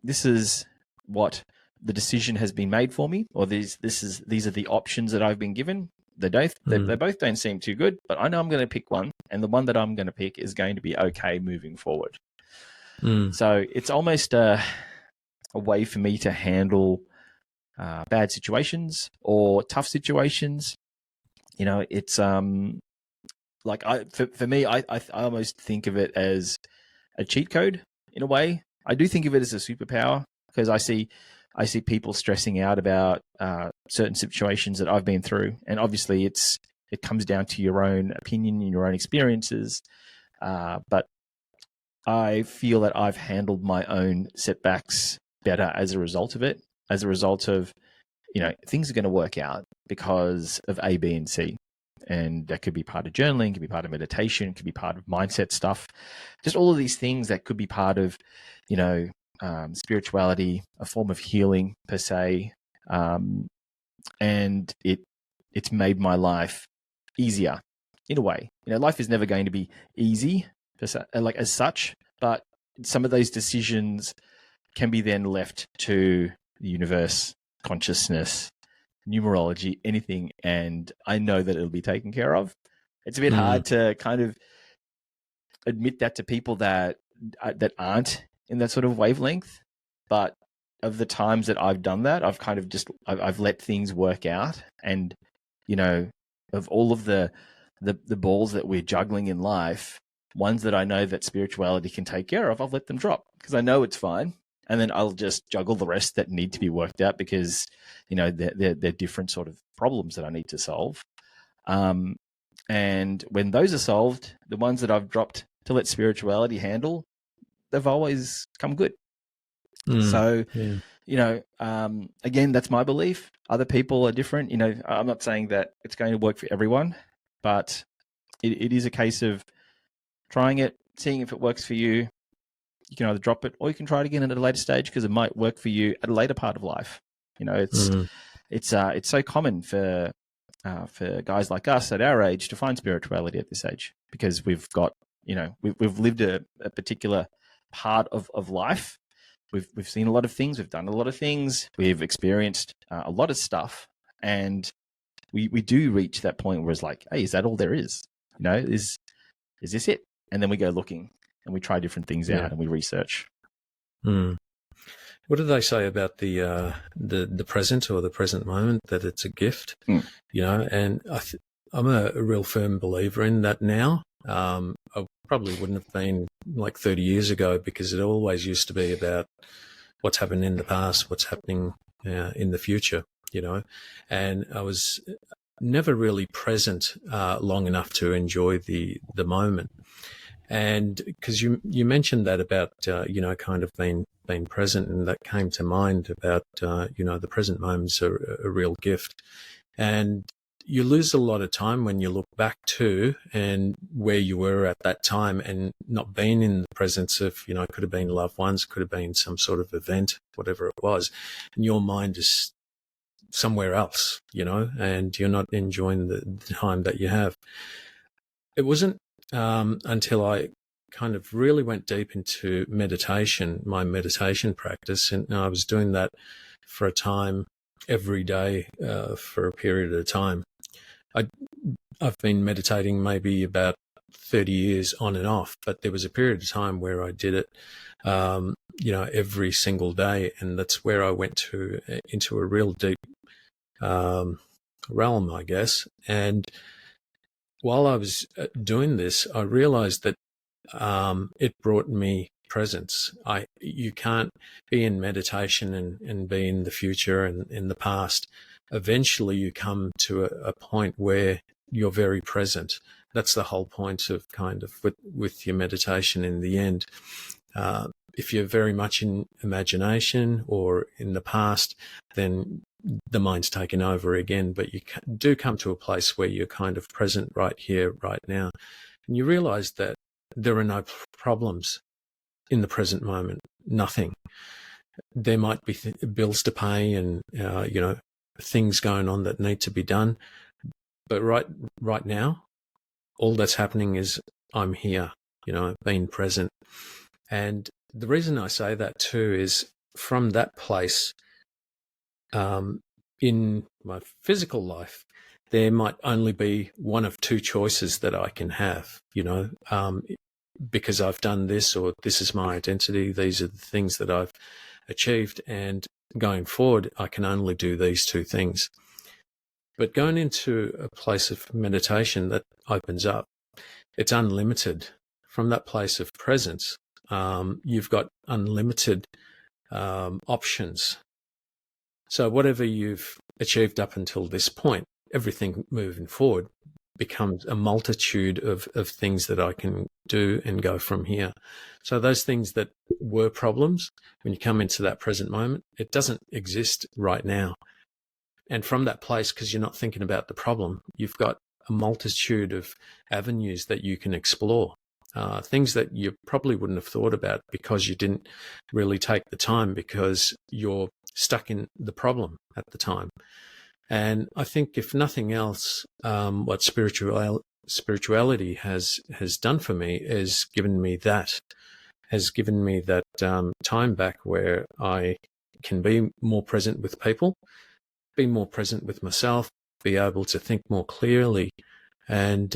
this is what the decision has been made for me, or these are the options that I've been given. They both don't seem too good, but I know I'm going to pick one, and the one that I'm going to pick is going to be okay moving forward. So it's almost a way for me to handle bad situations or tough situations. You know, it's like for me, I almost think of it as a cheat code in a way. I do think of it as a superpower, because I see people stressing out about certain situations that I've been through, and obviously it comes down to your own opinion and your own experiences. But I feel that I've handled my own setbacks better as a result of it. As a result of, you know, things are going to work out because of A, B, and C. And that could be part of journaling, could be part of meditation, could be part of mindset stuff. Just all of these things that could be part of, you know, spirituality, a form of healing per se. And it's made my life easier in a way. You know, life is never going to be easy, like as such, but some of those decisions can be then left to the universe, consciousness, numerology, anything, and I know that it'll be taken care of. It's a bit hard to kind of admit that to people that aren't in that sort of wavelength, but of the times that I've done that, I've kind of just I've let things work out, and you know, of all of the balls that we're juggling in life, ones that I know that spirituality can take care of, I'll let them drop because I know it's fine. And then I'll just juggle the rest that need to be worked out because, you know, they're different sort of problems that I need to solve. And when those are solved, the ones that I've dropped to let spirituality handle, they've always come good. So, you know, again, that's my belief. Other people are different. You know, I'm not saying that it's going to work for everyone, but it is a case of trying it, seeing if it works for you. You can either drop it or you can try it again at a later stage because it might work for you at a later part of life. You know, it's so common for guys like us at our age to find spirituality at this age because we've got, you know, we've lived a particular part of life. We've seen a lot of things. We've done a lot of things. We've experienced a lot of stuff, and we do reach that point where it's like, hey, is that all there is? You know, is this it? And then we go looking. And we try different things out and we research. What do they say about the present or the present moment, that it's a gift? You know, and I'm a real firm believer in that now. I probably wouldn't have been like 30 years ago because it always used to be about what's happened in the past, what's happening in the future, you know, and I was never really present long enough to enjoy the moment. And because you mentioned that about, you know, kind of being present, and that came to mind about, you know, the present moment's a real gift. And you lose a lot of time when you look back to and where you were at that time and not being in the presence of, you know, it could have been loved ones, could have been some sort of event, whatever it was. And your mind is somewhere else, you know, and you're not enjoying the time that you have. It wasn't until I kind of really went deep into meditation, my meditation practice, and I was doing that for a time every day for a period of time. I've been meditating maybe about 30 years on and off, but there was a period of time where I did it, you know, every single day, and that's where I went into a real deep realm, I guess. And while I was doing this, I realized that it brought me presence. You can't be in meditation and be in the future and in the past. Eventually you come to a point where you're very present. That's the whole point of kind of with your meditation in the end. If you're very much in imagination or in the past, then the mind's taken over again, but you do come to a place where you're kind of present right here, right now. And you realize that there are no problems in the present moment, nothing. There might be bills to pay and, you know, things going on that need to be done. But right now, all that's happening is I'm here, you know, being present. And the reason I say that too is from that place, in my physical life, there might only be one of two choices that I can have, because I've done this, or this is my identity. These are the things that I've achieved. And going forward, I can only do these two things. But going into a place of meditation that opens up, it's unlimited. From that place of presence, you've got unlimited options. So whatever you've achieved up until this point, everything moving forward becomes a multitude of things that I can do and go from here. So those things that were problems, when you come into that present moment, it doesn't exist right now. And from that place, because you're not thinking about the problem, you've got a multitude of avenues that you can explore. Things that you probably wouldn't have thought about because you didn't really take the time, because you're stuck in the problem at the time. And I think, if nothing else, what spirituality has done for me is given me that time back where I can be more present with people, be more present with myself, be able to think more clearly, and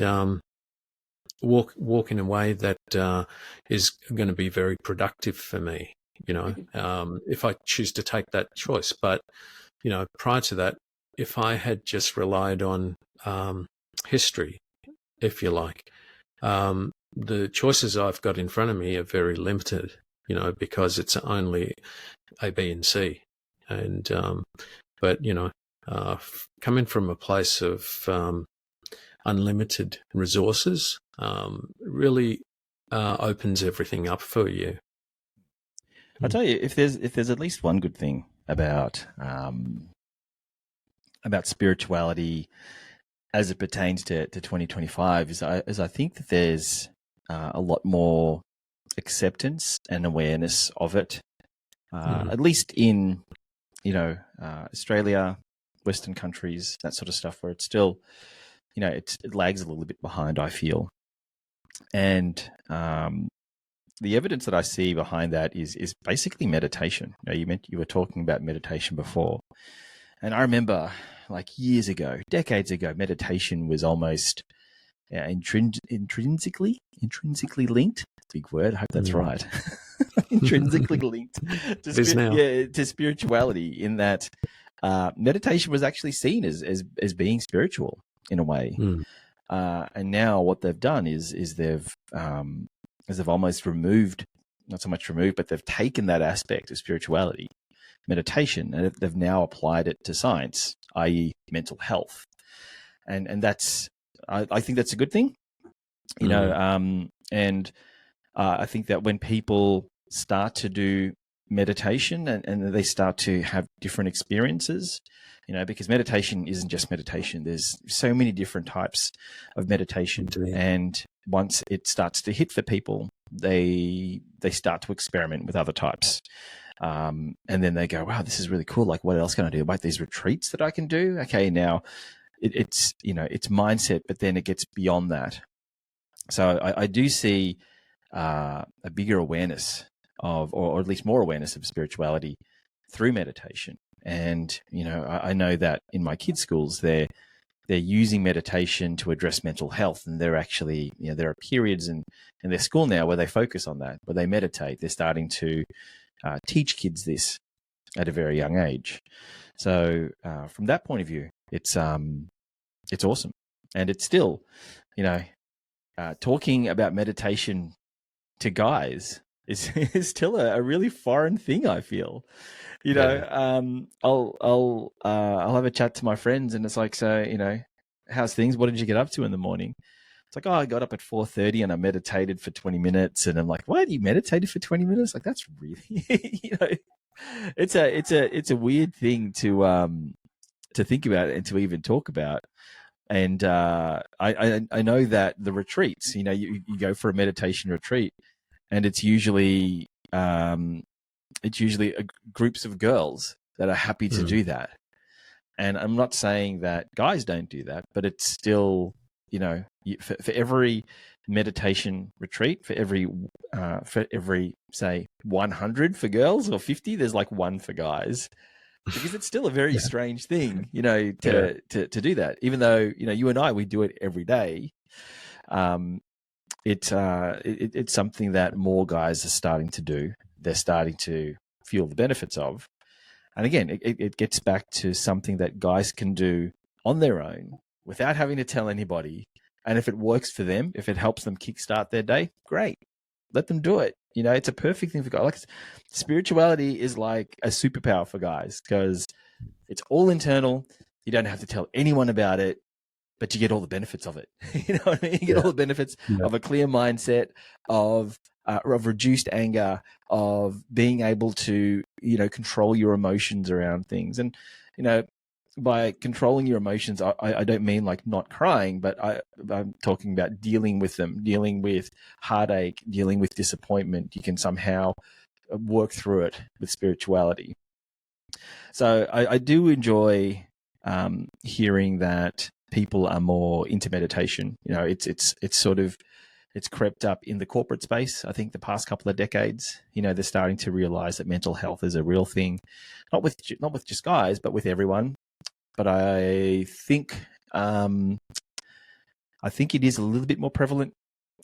walk in a way that is going to be very productive for me, if I choose to take that choice. But, prior to that, if I had just relied on history, if you like, the choices I've got in front of me are very limited, because it's only A, B, and C. And, but, coming from a place of unlimited resources really opens everything up for you. I'll tell you, if there's at least one good thing about spirituality as it pertains to 2025 is I think that there's a lot more acceptance and awareness of it, at least in Australia, Western countries, that sort of stuff, where it's still it lags a little bit behind, I feel. And the evidence that I see behind that is basically meditation. You were talking about meditation before, and I remember, like, years ago, decades ago, meditation was almost intrinsically linked. Big word. I hope that's right. Intrinsically linked to spirituality, in that meditation was actually seen as being spiritual in a way. And now what they've done is they've almost removed, not so much removed, but they've taken that aspect of spirituality, meditation, and they've now applied it to science, i.e. mental health. And that's, I think that's a good thing, and I think that when people start to do meditation and they start to have different experiences, because meditation isn't just meditation. There's so many different types of meditation. Indeed. And once it starts to hit for people, they start to experiment with other types. And then they go, wow, this is really cool. Like, what else can I do? Like, these retreats that I can do. Okay, now it's mindset, but then it gets beyond that. So I do see a bigger awareness of, or at least more awareness of spirituality through meditation. And, I know that in my kids' schools, they're using meditation to address mental health. And they're actually, there are periods in their school now where they focus on that, where they meditate. They're starting to teach kids this at a very young age. So from that point of view, it's awesome. And it's still, talking about meditation to guys is still a really foreign thing, I feel. I'll have a chat to my friends, and it's like, so, how's things? What did you get up to in the morning? It's like, oh, I got up at 4:30 and I meditated for 20 minutes. And I'm like, what? You meditated for 20 minutes? Like, that's really, it's a weird thing to think about and to even talk about. And I know that the retreats, you go for a meditation retreat, and it's usually groups of girls that are happy to do that. And I'm not saying that guys don't do that, but it's still for every meditation retreat, for every say 100 for girls or 50, there's like one for guys, because it's still a very strange thing, to do that. Even though you and I, we do it every day. It's something that more guys are starting to do. They're starting to feel the benefits of. And again, it gets back to something that guys can do on their own without having to tell anybody. And if it works for them, if it helps them kickstart their day, great. Let them do it. It's a perfect thing for guys. Like, spirituality is like a superpower for guys because it's all internal. You don't have to tell anyone about it, but you get all the benefits of it. You know what I mean? You get all the benefits of a clear mindset, of reduced anger, of being able to, control your emotions around things. And, by controlling your emotions, I don't mean like not crying, but I'm talking about dealing with them, dealing with heartache, dealing with disappointment. You can somehow work through it with spirituality. So I do enjoy hearing that people are more into meditation. It's crept up in the corporate space. I think the past couple of decades, they're starting to realize that mental health is a real thing, not with just guys, but with everyone. But I think it is a little bit more prevalent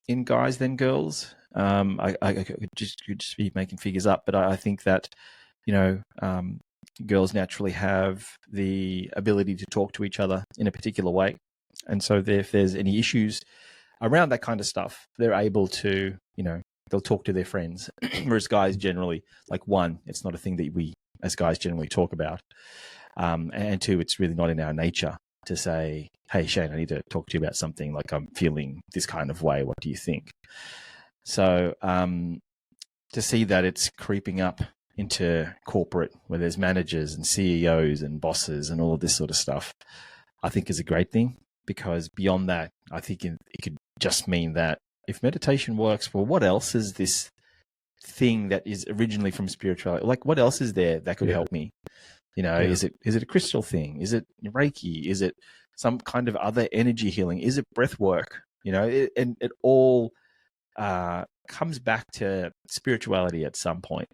in guys than girls. I could just be making figures up, but I think that girls naturally have the ability to talk to each other in a particular way, and so if there's any issues around that kind of stuff, they're able to they'll talk to their friends. Whereas guys generally, like, one, it's not a thing that we as guys generally talk about. And two, it's really not in our nature to say, hey, Shane, I need to talk to you about something, like I'm feeling this kind of way. What do you think? So to see that it's creeping up into corporate, where there's managers and CEOs and bosses and all of this sort of stuff, I think is a great thing, because beyond that, I think it could just mean that if meditation works, well, what else is this thing that is originally from spirituality? Like, what else is there that could help me? Is it a crystal thing? Is it Reiki? Is it some kind of other energy healing? Is it breath work? And it all comes back to spirituality at some point.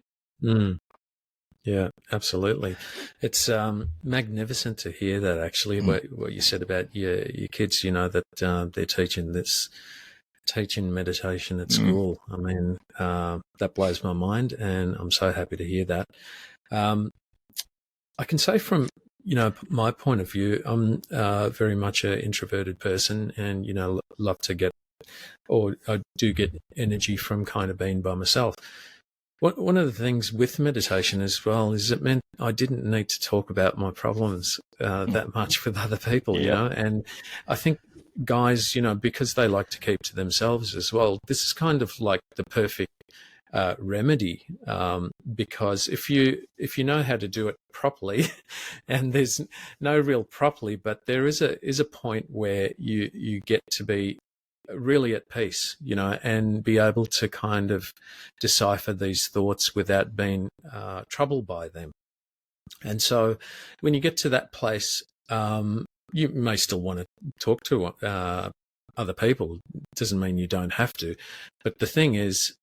Yeah, absolutely. It's magnificent to hear that, actually, what you said about your kids, that they're teaching meditation at school. I mean, that blows my mind, and I'm so happy to hear that. I can say from, my point of view, I'm very much an introverted person, and, love to get, or I do get energy from kind of being by myself. One of the things with meditation as well is it meant I didn't need to talk about my problems that much with other people, and I think guys, because they like to keep to themselves as well, this is kind of like the perfect remedy, because if you know how to do it properly, and there's no real properly, but there is a point where you get to be really at peace, and be able to kind of decipher these thoughts without being troubled by them. And so when you get to that place, you may still want to talk to other people. It doesn't mean you don't have to. But the thing is,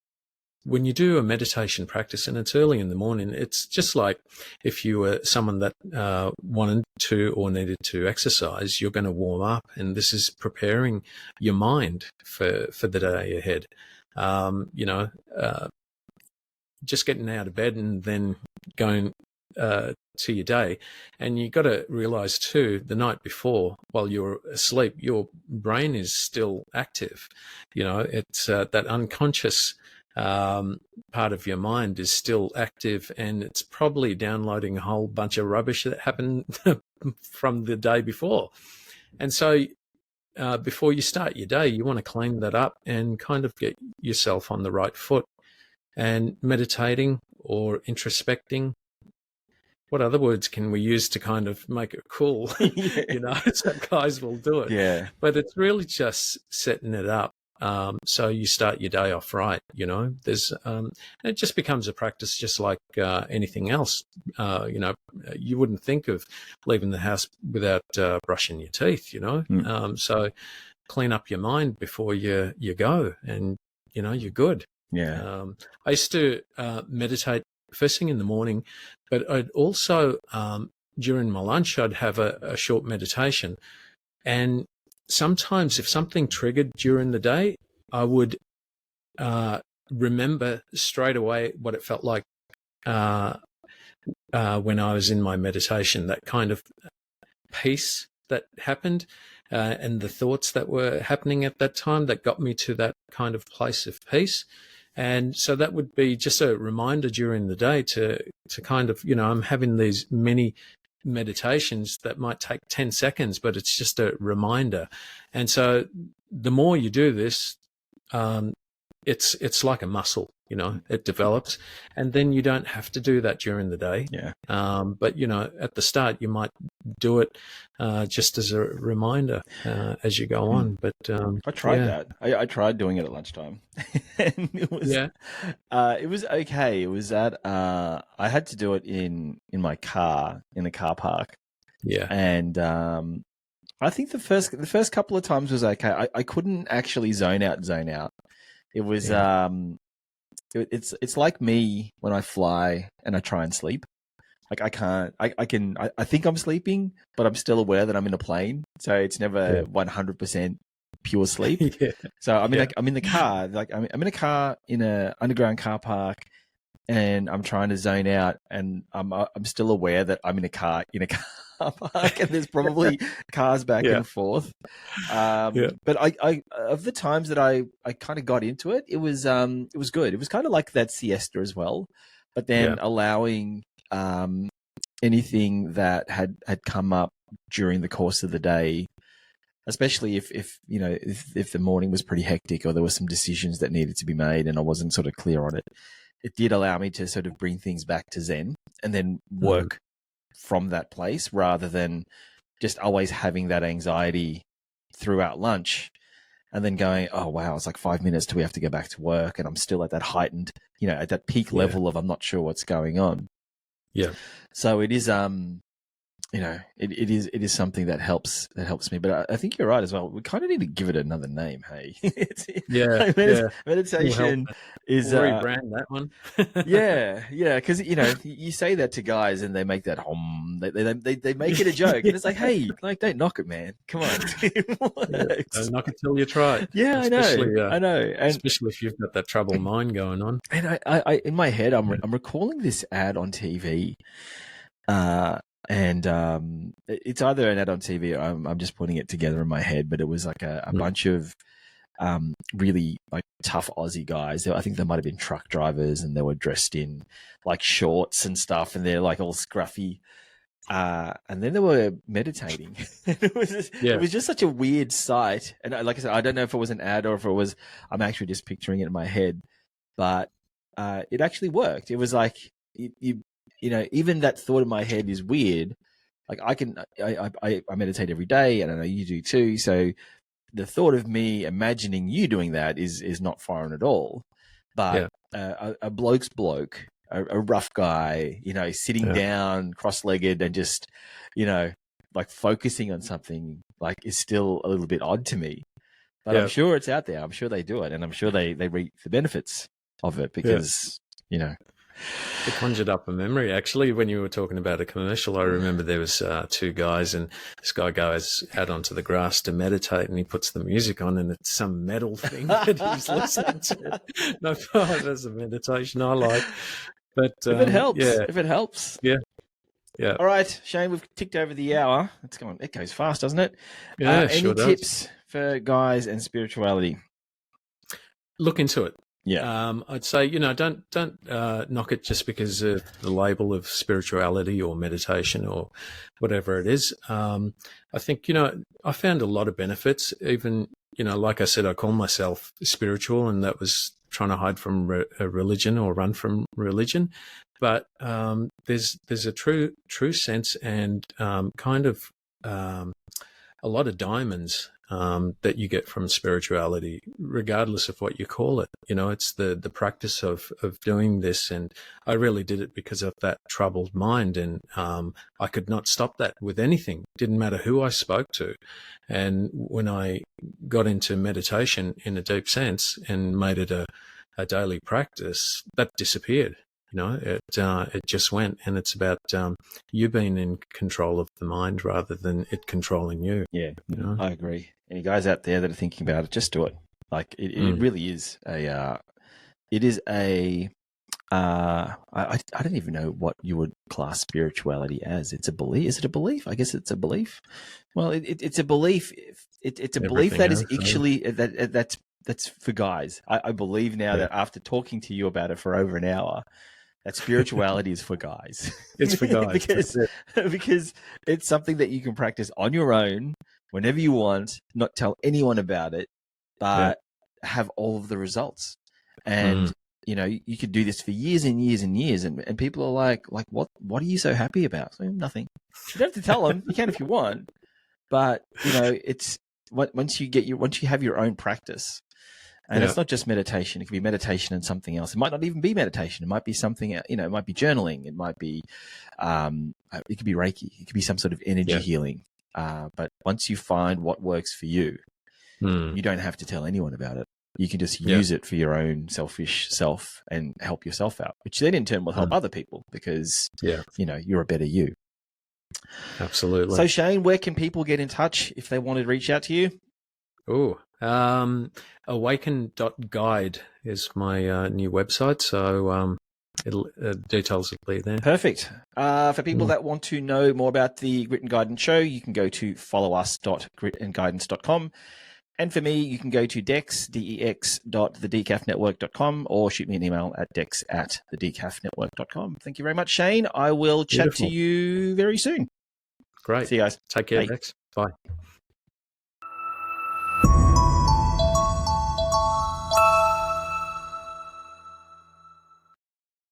when you do a meditation practice and it's early in the morning, it's just like if you were someone that wanted to or needed to exercise, you're going to warm up, and this is preparing your mind for the day ahead. Just getting out of bed and then going to your day. And you got to realize too, the night before, while you're asleep, your brain is still active. It's that unconscious part of your mind is still active, and it's probably downloading a whole bunch of rubbish that happened from the day before. And so before you start your day, you want to clean that up and kind of get yourself on the right foot. And meditating or introspecting, what other words can we use to kind of make it cool? Some guys will do it. Yeah. But it's really just setting it up. So you start your day off right, there's, it just becomes a practice just like anything else. You wouldn't think of leaving the house without brushing your teeth, So clean up your mind before you go, and you're good. Yeah. I used to meditate first thing in the morning, but I'd also during my lunch I'd have a short meditation, and sometimes if something triggered during the day, I would remember straight away what it felt like when I was in my meditation, that kind of peace that happened, and the thoughts that were happening at that time that got me to that kind of place of peace. And so that would be just a reminder during the day to kind of, I'm having these mini meditations that might take 10 seconds, but it's just a reminder. And so the more you do this, it's like a muscle, it develops, and then you don't have to do that during the day. Yeah. But, at the start, you might do it just as a reminder as you go on. But I tried that. I tried doing it at lunchtime, and it was okay. It was that I had to do it in my car, in the car park. Yeah. And I think the first couple of times was okay. I couldn't actually zone out. It was it's like me when I fly and I try and sleep. Like I can't. I think I'm sleeping, but I'm still aware that I'm in a plane. So it's never 100% pure sleep. Yeah. So I'm in the car. Like I'm in a car in a underground car park, and I'm trying to zone out, and I'm still aware that I'm in a car park, and there's probably cars back and forth. But I of the times that I kind of got into it, it was good. It was kind of like that siesta as well, but then allowing anything that had come up during the course of the day, especially if the morning was pretty hectic or there were some decisions that needed to be made and I wasn't sort of clear on it. It did allow me to sort of bring things back to Zen and then work from that place rather than just always having that anxiety throughout lunch and then going, oh, wow, it's like 5 minutes till we have to go back to work. And I'm still at that heightened, at that peak level of I'm not sure what's going on. Yeah. So it is, it is something that helps me. But I think you're right as well. We kind of need to give it another name. Hey, meditation is we'll rebrand that one. Because you say that to guys and they make that hum. They make it a joke, and it's like, hey, like don't knock it, man. Come on, don't knock it till you try it. Yeah, I know, and especially if you've got that troubled mind going on. And I in my head, I'm recalling this ad on TV. And it's either an ad on TV or I'm just putting it together in my head, but it was like a bunch of really like tough Aussie guys. I think they might have been truck drivers and they were dressed in like shorts and stuff and they're like all scruffy. And then they were meditating. It was just such a weird sight. And like I said, I don't know if it was an ad or if it was, I'm actually just picturing it in my head, but it actually worked. It was like, even that thought in my head is weird. Like I meditate every day and I know you do too. So the thought of me imagining you doing that is not foreign at all. But a bloke's bloke, a rough guy, sitting down cross-legged and just, like focusing on something like is still a little bit odd to me. But I'm sure it's out there. I'm sure they do it. And I'm sure they reap the benefits of it because, It conjured up a memory, actually, when you were talking about a commercial. I remember there was two guys, and this guy goes out onto the grass to meditate, and he puts the music on, and it's some metal thing that he's listening to. No, that's a meditation I like. But if it helps, yeah. All right, Shane, we've ticked over the hour. It goes fast, doesn't it? Yeah, any tips for guys and spirituality? Look into it. Yeah. I'd say, don't knock it just because of the label of spirituality or meditation or whatever it is. I think, I found a lot of benefits. Even, like I said, I call myself spiritual, and that was trying to hide from a religion or run from religion. But there's a true sense and kind of a lot of diamonds that you get from spirituality, regardless of what you call it. You know, it's the practice of doing this. And I really did it because of that troubled mind. And I could not stop that with anything. Didn't matter who I spoke to. And when I got into meditation in a deep sense and made it a daily practice, that disappeared. You know, it just went, and it's about you being in control of the mind rather than it controlling you. Yeah, you know? I agree. Any guys out there that are thinking about it, just do it. Like it really is I don't even know what you would class spirituality as. It's a belief. Is it a belief? I guess it's a belief. Well, it's a belief. It's a belief that is actually that's for guys. I believe now that after talking to you about it for over an hour, that spirituality is for guys. It's for guys. because it's something that you can practice on your own whenever you want, not tell anyone about it, but have all of the results. And you know, you could do this for years and years and years, and people are like, what are you so happy about? So, nothing. You don't have to tell them. You can if you want, but you know, it's once you have your own practice. And it's not just meditation. It could be meditation and something else. It might not even be meditation. It might be something, you know, it might be journaling. It might be, it could be Reiki. It could be some sort of energy healing. But once you find what works for you, you don't have to tell anyone about it. You can just use it for your own selfish self and help yourself out, which then in turn will help other people because, you know, you're a better you. Absolutely. So Shane, where can people get in touch if they want to reach out to you? Oh, awaken.guide is my new website. So details will be there. Perfect. For people that want to know more about the Grit and Guidance show, you can go to followus.gritandguidance.com. And for me, you can go to dex.thedecafnetwork.com or shoot me an email at dex@thedecafnetwork.com. Thank you very much, Shane. I will chat to you very soon. Great. See you guys. Take care, Bye. Dex. Bye.